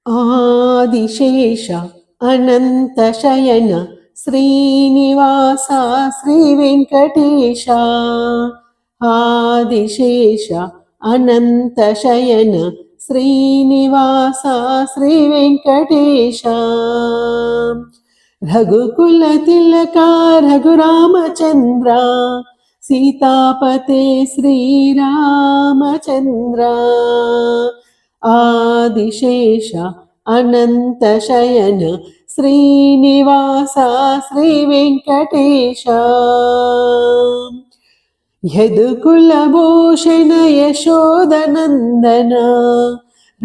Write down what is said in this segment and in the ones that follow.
ఆదిశేష అనంతశయన శ్రీనివాస శ్రీ వెంకటేశ. ఆదిశేష అనంతశయన శ్రీనివాస శ్రీ వెంకటేశ. రఘుకుల తిలక రఘురామచంద్ర సీతాపతే శ్రీరామచంద్ర. ఆదిశేష అనంతశయన శ్రీనివాస శ్రీ వెంకటేశ. యదుకులభూషణ యశోదనందన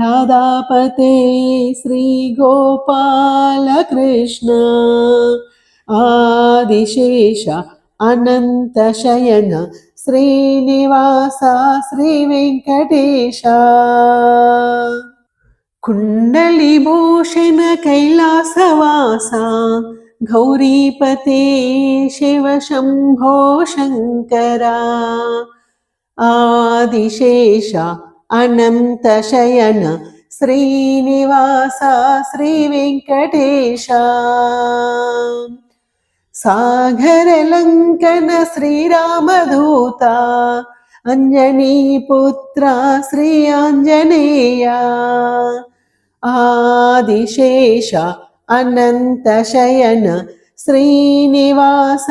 రాధాపతే శ్రీ గోపాలకృష్ణ. ఆదిశేష అనంతశయన శ్రీనివాస శ్రీ వెంకటేశ. కుండలిభూషణ కైలాసవాస గౌరీపతే శివ శంభో శంకర. ఆదిశేష అనంతశయన శ్రీనివాస శ్రీ వెంకటేశ. సాగరలంకన శ్రీరామదూత అంజనీపుత్ర శ్రీ ఆంజనేయ. ఆదిశేష అనంతశయన శ్రీనివాస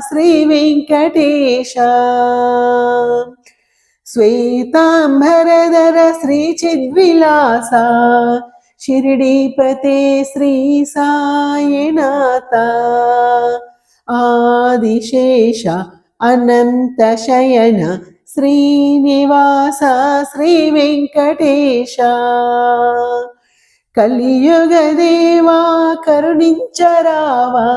శ్రీ వెంకటేశ. శ్వేతాంబరధర శ్రీ చిద్విలాస షిరిడీపతే శ్రీ సాయినాథ. ఆదిశేష అనంతశయన శ్రీనివాస శ్రీ వెంకటేశ. కలియుగ దేవా కరుణించరావా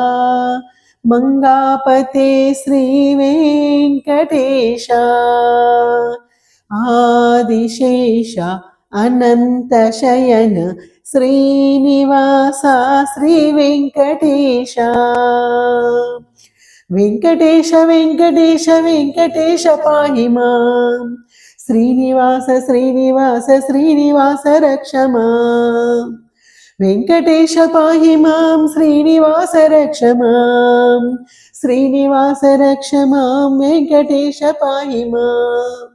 మంగాపతే శ్రీ వెంకటేశ. ఆదిశేష అనంతశయన శ్రీనివాస శ్రీ వెంకటేశ. వెంకటేశ వెంకటేశ వెంకటేశ పాహి మాం. శ్రీనివాస శ్రీనివాస శ్రీనివాస రక్ష మాం. వెంకటేశ పాహి మాం శ్రీనివాస రక్ష మాం. శ్రీనివాస రక్ష మాం వెంకటేశ పాహి మాం.